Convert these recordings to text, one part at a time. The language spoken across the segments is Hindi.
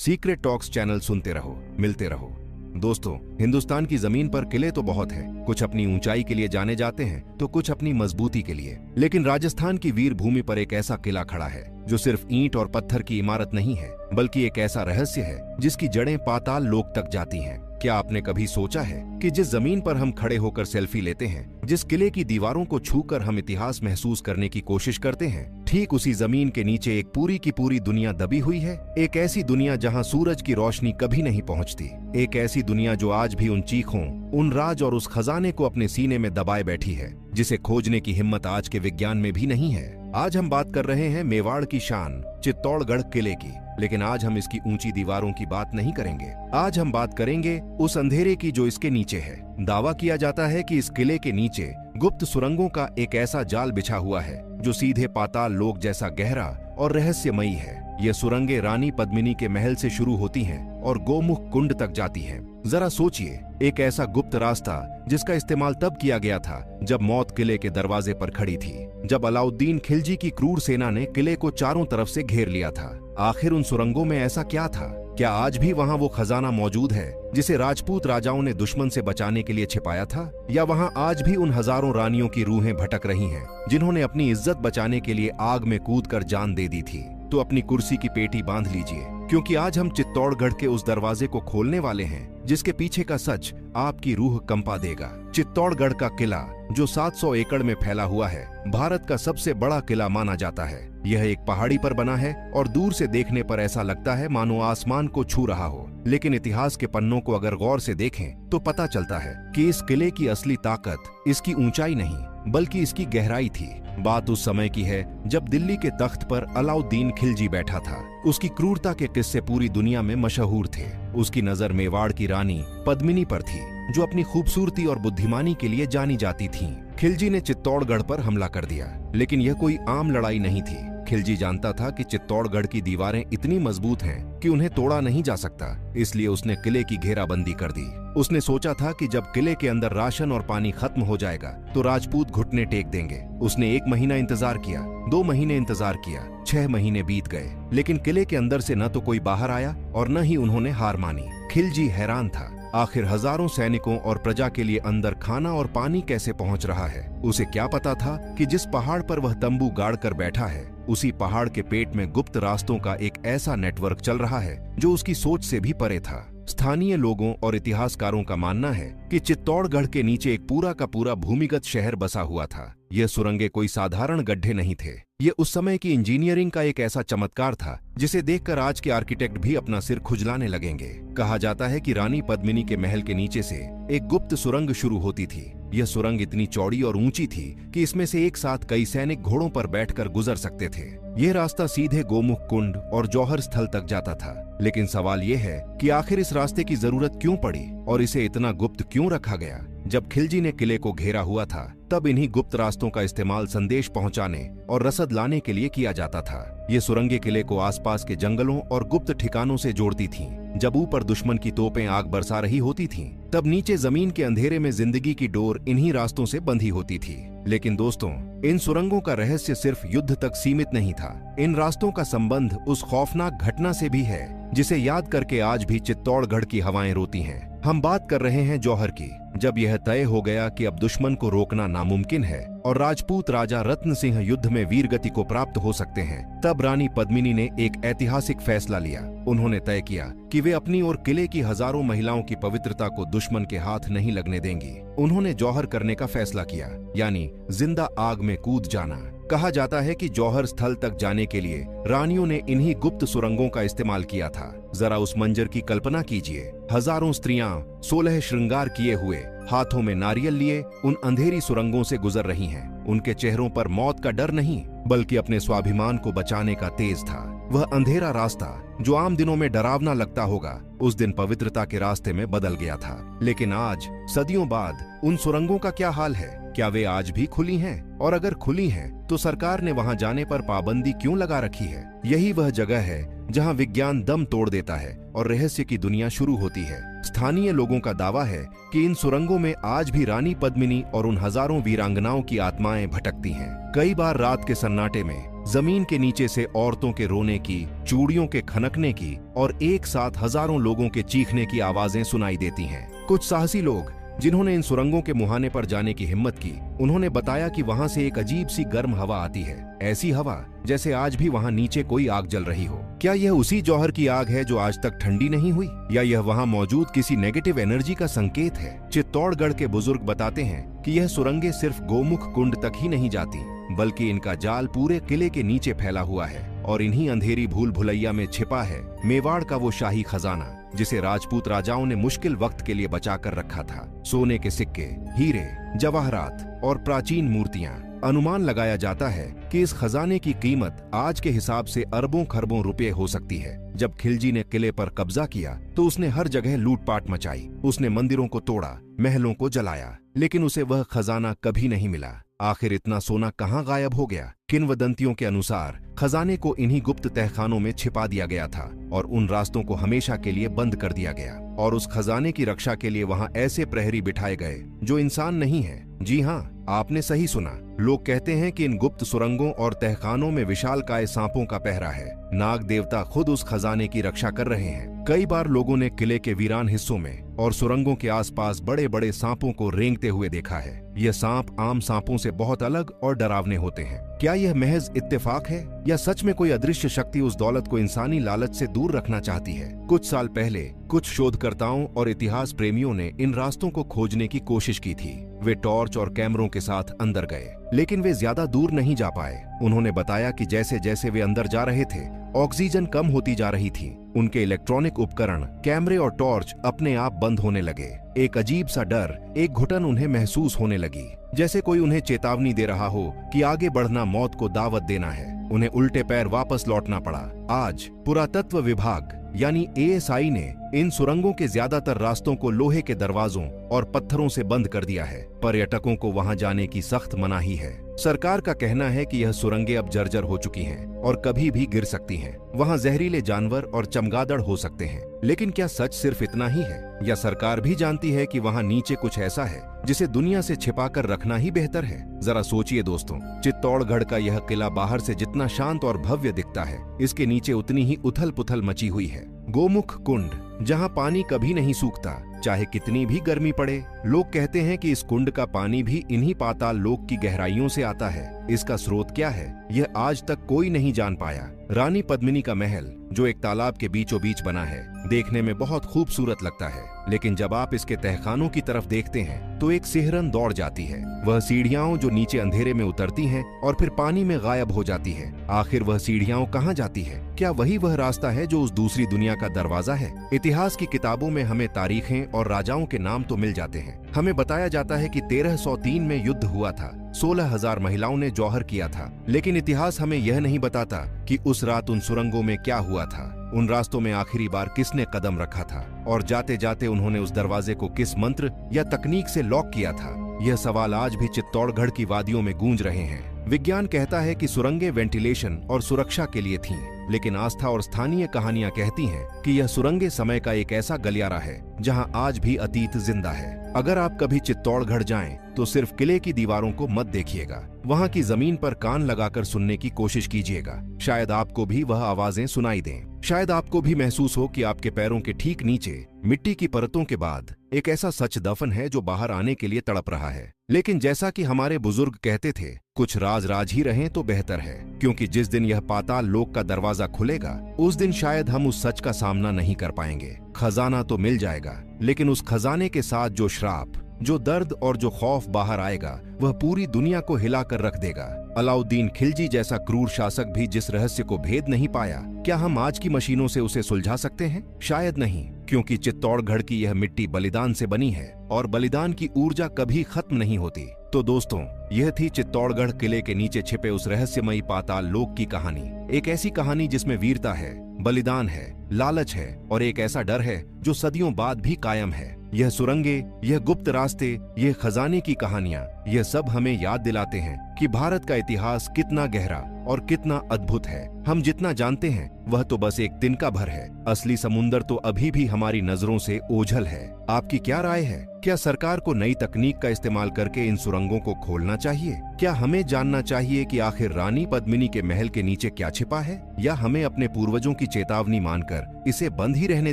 सीक्रेट टॉक्स चैनल सुनते रहो, मिलते रहो। दोस्तों, हिंदुस्तान की जमीन पर किले तो बहुत हैं। कुछ अपनी ऊंचाई के लिए जाने जाते हैं तो कुछ अपनी मजबूती के लिए। लेकिन राजस्थान की वीर भूमि पर एक ऐसा किला खड़ा है जो सिर्फ ईंट और पत्थर की इमारत नहीं है, बल्कि एक ऐसा रहस्य है जिसकी जड़ें पाताल लोक तक जाती हैं। क्या आपने कभी सोचा है कि जिस जमीन पर हम खड़े होकर सेल्फी लेते हैं, जिस किले की दीवारों को छूकर हम इतिहास महसूस करने की कोशिश करते हैं, ठीक उसी जमीन के नीचे एक पूरी की पूरी दुनिया दबी हुई है। एक ऐसी दुनिया जहां सूरज की रोशनी कभी नहीं पहुंचती। एक ऐसी दुनिया जो आज भी उन चीखों, उन राज और उस खजाने को अपने सीने में दबाए बैठी है, जिसे खोजने की हिम्मत आज के विज्ञान में भी नहीं है। आज हम बात कर रहे हैं मेवाड़ की शान चित्तौड़गढ़ किले की। लेकिन आज हम इसकी ऊंची दीवारों की बात नहीं करेंगे। आज हम बात करेंगे उस अंधेरे की जो इसके नीचे है। दावा किया जाता है कि इस किले के नीचे गुप्त सुरंगों का एक ऐसा जाल बिछा हुआ है जो सीधे पाताल लोक जैसा गहरा और रहस्यमयी है। ये सुरंगें रानी पद्मिनी के महल से शुरू होती हैं और गोमुख कुंड तक जाती हैं। जरा सोचिए, एक ऐसा गुप्त रास्ता जिसका इस्तेमाल तब किया गया था जब मौत किले के दरवाजे पर खड़ी थी, जब अलाउद्दीन खिलजी की क्रूर सेना ने किले को चारों तरफ से घेर लिया था। आखिर उन सुरंगों में ऐसा क्या था? क्या आज भी वहां वो खजाना मौजूद है जिसे राजपूत राजाओं ने दुश्मन से बचाने के लिए छिपाया था? या वहां आज भी उन हजारों रानियों की रूहें भटक रही हैं जिन्होंने अपनी इज्जत बचाने के लिए आग में कूदकर जान दे दी थी? तो अपनी कुर्सी की पेटी बांध लीजिए, क्योंकि आज हम चित्तौड़गढ़ के उस दरवाजे को खोलने वाले हैं जिसके पीछे का सच आपकी रूह कंपा देगा। चित्तौड़गढ़ का किला, जो 700 एकड़ में फैला हुआ है, भारत का सबसे बड़ा किला माना जाता है। यह एक पहाड़ी पर बना है और दूर से देखने पर ऐसा लगता है मानो आसमान को छू रहा हो। लेकिन इतिहास के पन्नों को अगर गौर से देखें तो पता चलता है कि इस किले की असली ताकत इसकी ऊंचाई नहीं, बल्कि इसकी गहराई थी। बात उस समय की है जब दिल्ली के तख्त पर अलाउद्दीन खिलजी बैठा था। उसकी क्रूरता के किस्से पूरी दुनिया में मशहूर थे। उसकी नजर मेवाड़ की रानी पद्मिनी पर थी, जो अपनी खूबसूरती और बुद्धिमानी के लिए जानी जाती थीं। खिलजी ने चित्तौड़गढ़ पर हमला कर दिया, लेकिन यह कोई आम लड़ाई नहीं थी। खिलजी जानता था कि चित्तौड़गढ़ की दीवारें इतनी मजबूत हैं कि उन्हें तोड़ा नहीं जा सकता, इसलिए उसने किले की घेराबंदी कर दी। उसने सोचा था कि जब किले के अंदर राशन और पानी खत्म हो जाएगा तो राजपूत घुटने टेक देंगे। उसने 1 महीना इंतजार किया, 2 महीने इंतजार किया, 6 महीने बीत गए, लेकिन किले के अंदर से न तो कोई बाहर आया और न ही उन्होंने हार मानी। खिलजी हैरान था। आखिर हजारों सैनिकों और प्रजा के लिए अंदर खाना और पानी कैसे पहुंच रहा है? उसे क्या पता था कि जिस पहाड़ पर वह तंबू गाड़कर बैठा है, उसी पहाड़ के पेट में गुप्त रास्तों का एक ऐसा नेटवर्क चल रहा है जो उसकी सोच से भी परे था। स्थानीय लोगों और इतिहासकारों का मानना है कि चित्तौड़गढ़ के नीचे एक पूरा का पूरा भूमिगत शहर बसा हुआ था। यह सुरंगें कोई साधारण गड्ढे नहीं थे। ये उस समय की इंजीनियरिंग का एक ऐसा चमत्कार था जिसे देखकर आज के आर्किटेक्ट भी अपना सिर खुजलाने लगेंगे। कहा जाता है कि रानी पद्मिनी के महल के नीचे से एक गुप्त सुरंग शुरू होती थी। यह सुरंग इतनी चौड़ी और ऊंची थी कि इसमें से एक साथ कई सैनिक घोड़ों पर बैठकर गुजर सकते थे। यह रास्ता सीधे गोमुख कुंड और जौहर स्थल तक जाता था। लेकिन सवाल यह है कि आखिर इस रास्ते की जरूरत क्यों पड़ी और इसे इतना गुप्त क्यों रखा गया? जब खिलजी ने किले को घेरा हुआ था, तब इन्हीं गुप्त रास्तों का इस्तेमाल संदेश पहुंचाने और रसद लाने के लिए किया जाता था। ये सुरंगें किले को आसपास के जंगलों और गुप्त ठिकानों से जोड़ती थीं। जब ऊपर दुश्मन की तोपें आग बरसा रही होती थीं, तब नीचे जमीन के अंधेरे में जिंदगी की डोर इन्हीं रास्तों से बंधी होती थी। लेकिन दोस्तों, इन सुरंगों का रहस्य सिर्फ युद्ध तक सीमित नहीं था। इन रास्तों का संबंध उस खौफनाक घटना से भी है जिसे याद करके आज भी चित्तौड़गढ़ की हवाएं रोती हैं। हम बात कर रहे हैं जौहर की, जब यह तय हो गया कि अब दुश्मन को रोकना नामुमकिन है और राजपूत राजा रत्न सिंह युद्ध में वीरगति को प्राप्त हो सकते हैं, तब रानी पद्मिनी ने एक ऐतिहासिक फैसला लिया। उन्होंने तय किया कि वे अपनी और किले की हजारों महिलाओं की पवित्रता को दुश्मन के हाथ नहीं लगने देंगी। उन्होंने जौहर करने का फैसला किया, यानी जिंदा आग में कूद जाना। कहा जाता है कि जौहर स्थल तक जाने के लिए रानियों ने इन्हीं गुप्त सुरंगों का इस्तेमाल किया था। जरा उस मंजर की कल्पना कीजिए। हजारों स्त्रियां 16 श्रृंगार किए हुए, हाथों में नारियल लिए उन अंधेरी सुरंगों से गुजर रही हैं। उनके चेहरों पर मौत का डर नहीं, बल्कि अपने स्वाभिमान को बचाने का तेज था। वह अंधेरा रास्ता जो आम दिनों में डरावना लगता होगा, उस दिन पवित्रता के रास्ते में बदल गया था। लेकिन आज, सदियों बाद, उन सुरंगों का क्या हाल है? क्या वे आज भी खुली हैं? और अगर खुली हैं, तो सरकार ने वहां जाने पर पाबंदी क्यों लगा रखी है? यही वह जगह है जहां विज्ञान दम तोड़ देता है और रहस्य की दुनिया शुरू होती है। स्थानीय लोगों का दावा है कि इन सुरंगों में आज भी रानी पद्मिनी और उन हजारों वीरांगनाओं की आत्माएं भटकती हैं। कई बार रात के सन्नाटे में जमीन के नीचे से औरतों के रोने की, चूड़ियों के खनकने की और एक साथ हजारों लोगों के चीखने की आवाजें सुनाई देती हैं। कुछ साहसी लोग जिन्होंने इन सुरंगों के मुहाने पर जाने की हिम्मत की, उन्होंने बताया कि वहां से एक अजीब सी गर्म हवा आती है, ऐसी हवा जैसे आज भी वहां नीचे कोई आग जल रही हो। क्या यह उसी जौहर की आग है जो आज तक ठंडी नहीं हुई, या यह वहां मौजूद किसी नेगेटिव एनर्जी का संकेत है? चित्तौड़गढ़ के बुजुर्ग बताते हैं कि यह सुरंगें सिर्फ गोमुख कुंड तक ही नहीं जाती, बल्कि इनका जाल पूरे किले के नीचे फैला हुआ है और इन्हीं अंधेरी भूल भुलैया में छिपा है मेवाड़ का वो शाही खजाना जिसे राजपूत राजाओं ने मुश्किल वक्त के लिए बचा कर रखा था। सोने के सिक्के, हीरे, जवाहरात और प्राचीन मूर्तियां। अनुमान लगाया जाता है कि इस खजाने की कीमत आज के हिसाब से अरबों खरबों रुपए हो सकती है। जब खिलजी ने किले पर कब्जा किया तो उसने हर जगह लूटपाट मचाई। उसने मंदिरों को तोड़ा, महलों को जलाया, लेकिन उसे वह खजाना कभी नहीं मिला। आखिर इतना सोना कहाँ गायब हो गया? किंवदंतियों के अनुसार खजाने को इन्हीं गुप्त तहखानों में छिपा दिया गया था और उन रास्तों को हमेशा के लिए बंद कर दिया गया। और उस खजाने की रक्षा के लिए वहां ऐसे प्रहरी बिठाए गए जो इंसान नहीं है। जी हाँ, आपने सही सुना। लोग कहते हैं कि इन गुप्त सुरंगों और तहखानों में विशालकाय सांपों का पहरा है। नाग देवता खुद उस खजाने की रक्षा कर रहे हैं। कई बार लोगों ने किले के वीरान हिस्सों में और सुरंगों के आसपास बड़े बड़े सांपों को रेंगते हुए देखा है। यह सांप आम सांपों से बहुत अलग और डरावने होते हैं। क्या यह महज इत्तेफाक है या सच में कोई अदृश्य शक्ति उस दौलत को इंसानी लालच से दूर रखना चाहती है? कुछ साल पहले कुछ शोधकर्ताओं और इतिहास प्रेमियों ने इन रास्तों को खोजने की कोशिश की थी। वे टॉर्च और कैमरों के साथ अंदर गए, लेकिन वे ज्यादा दूर नहीं जा पाए। उन्होंने बताया कि जैसे जैसे वे अंदर जा रहे थे, ऑक्सीजन कम होती जा रही थी। उनके इलेक्ट्रॉनिक उपकरण, कैमरे और टॉर्च अपने आप बंद होने लगे। एक अजीब सा डर, एक घुटन उन्हें महसूस होने लगी, जैसे कोई उन्हें चेतावनी दे रहा हो कि आगे बढ़ना मौत को दावत देना है। उन्हें उल्टे पैर वापस लौटना पड़ा। आज पुरातत्व विभाग यानी ASI ने इन सुरंगों के ज्यादातर रास्तों को लोहे के दरवाजों और पत्थरों से बंद कर दिया है। पर्यटकों को वहां जाने की सख्त मनाही है। सरकार का कहना है कि यह सुरंगें अब जर्जर हो चुकी हैं और कभी भी गिर सकती हैं। वहां जहरीले जानवर और चमगादड़ हो सकते हैं। लेकिन क्या सच सिर्फ इतना ही है, या सरकार भी जानती है कि वहां नीचे कुछ ऐसा है जिसे दुनिया से छिपाकर रखना ही बेहतर है? जरा सोचिए दोस्तों, चित्तौड़गढ़ का यह किला बाहर से जितना शांत और भव्य दिखता है, इसके नीचे उतनी ही उथल पुथल मची हुई है। गोमुख कुंड, जहां पानी कभी नहीं सूखता, चाहे कितनी भी गर्मी पड़े। लोग कहते हैं कि इस कुंड का पानी भी इन्हीं पाताल लोक की गहराइयों से आता है। इसका स्रोत क्या है, यह आज तक कोई नहीं जान पाया। रानी पद्मिनी का महल, जो एक तालाब के बीचों बीच बना है, देखने में बहुत खूबसूरत लगता है, लेकिन जब आप इसके तहखानों की तरफ देखते हैं तो एक सिहरन दौड़ जाती है। वह सीढ़ियां जो नीचे अंधेरे में उतरती हैं और फिर पानी में गायब हो जाती है। आखिर वह सीढ़ियां कहां जाती है? क्या वही वह रास्ता है जो उस दूसरी दुनिया का दरवाजा है? इतिहास की किताबों में हमें तारीखें और राजाओं के नाम तो मिल जाते हैं। हमें बताया जाता है कि 1303 में युद्ध हुआ था, 16,000 महिलाओं ने जौहर किया था, लेकिन इतिहास हमें यह नहीं बताता कि उस रात उन सुरंगों में क्या हुआ था। उन रास्तों में आखिरी बार किसने कदम रखा था और जाते जाते उन्होंने उस दरवाजे को किस मंत्र या तकनीक से लॉक किया था? यह सवाल आज भी चित्तौड़गढ़ की वादियों में गूंज रहे हैं। विज्ञान कहता है कि सुरंगें वेंटिलेशन और सुरक्षा के लिए थीं, लेकिन आस्था और स्थानीय कहानियां कहती हैं कि यह सुरंगें समय का एक ऐसा गलियारा है जहां आज भी अतीत जिंदा है। अगर आप कभी चित्तौड़गढ़ जाएं, तो सिर्फ किले की दीवारों को मत देखिएगा, वहां की जमीन पर कान लगाकर सुनने की कोशिश कीजिएगा। शायद आपको भी वह आवाजें सुनाई दें। शायद आपको भी महसूस हो कि आपके पैरों के ठीक नीचे मिट्टी की परतों के बाद एक ऐसा सच दफन है जो बाहर आने के लिए तड़प रहा है। लेकिन जैसा कि हमारे बुजुर्ग कहते थे, कुछ राज राज ही रहें तो बेहतर है, क्योंकि जिस दिन यह पाताल लोक का दरवाजा खुलेगा, उस दिन शायद हम उस सच का सामना नहीं कर पाएंगे। खजाना तो मिल जाएगा, लेकिन उस खजाने के साथ जो श्राप, जो दर्द और जो खौफ बाहर आएगा, वह पूरी दुनिया को हिलाकर रख देगा। अलाउद्दीन खिलजी जैसा क्रूर शासक भी जिस रहस्य को भेद नहीं पाया, क्या हम आज की मशीनों से उसे सुलझा सकते हैं? शायद नहीं, क्योंकि चित्तौड़गढ़ की यह मिट्टी बलिदान से बनी है और बलिदान की ऊर्जा कभी खत्म नहीं होती। तो दोस्तों, यह थी चित्तौड़गढ़ किले के नीचे छिपे उस रहस्यमयी पाताल लोक की कहानी। एक ऐसी कहानी जिसमें वीरता है, बलिदान है, लालच है और एक ऐसा डर है जो सदियों बाद भी कायम है। यह सुरंगे, यह गुप्त रास्ते, यह खजाने की कहानियां, यह सब हमें याद दिलाते हैं कि भारत का इतिहास कितना गहरा और कितना अद्भुत है। हम जितना जानते हैं वह तो बस एक तिनका भर है। असली समुंदर तो अभी भी हमारी नजरों से ओझल है। आपकी क्या राय है? क्या सरकार को नई तकनीक का इस्तेमाल करके इन सुरंगों को खोलना चाहिए? क्या हमें जानना चाहिए कि आखिर रानी पद्मिनी के महल के नीचे क्या छिपा है, या हमें अपने पूर्वजों की चेतावनी मानकर इसे बंद ही रहने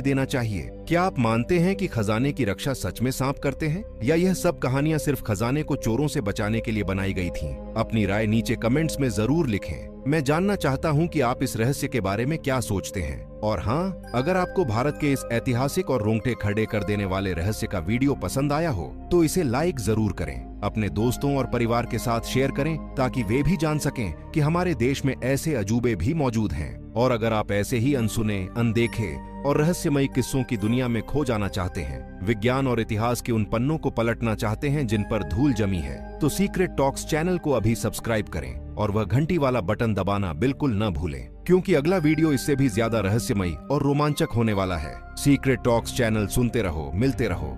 देना चाहिए? क्या आप मानते हैं कि खजाने की रक्षा सच में सांप करते हैं, या यह सब कहानियां सिर्फ खजाने को चोरों से बचाने के लिए बनाई गई थीं? अपनी राय नीचे कमेंट्स में जरूर लिखें। मैं जानना चाहता हूं कि आप इस रहस्य के बारे में क्या सोचते हैं। और हाँ, अगर आपको भारत के इस ऐतिहासिक और रोंगटे खड़े कर देने वाले रहस्य का वीडियो पसंद आया हो तो इसे लाइक जरूर करें। अपने दोस्तों और परिवार के साथ शेयर करें ताकि वे भी जान सकें कि हमारे देश में ऐसे अजूबे भी मौजूद हैं। और अगर आप ऐसे ही अनसुने, अनदेखे और रहस्यमयी किस्सों की दुनिया में खो जाना चाहते हैं, विज्ञान और इतिहास के उन पन्नों को पलटना चाहते हैं जिन पर धूल जमी है, तो सीक्रेट टॉक्स चैनल को अभी सब्सक्राइब करें और वह घंटी वाला बटन दबाना बिल्कुल न भूलें, क्योंकि अगला वीडियो इससे भी ज्यादा रहस्यमयी और रोमांचक होने वाला है। सीक्रेट टॉक्स चैनल सुनते रहो, मिलते रहो।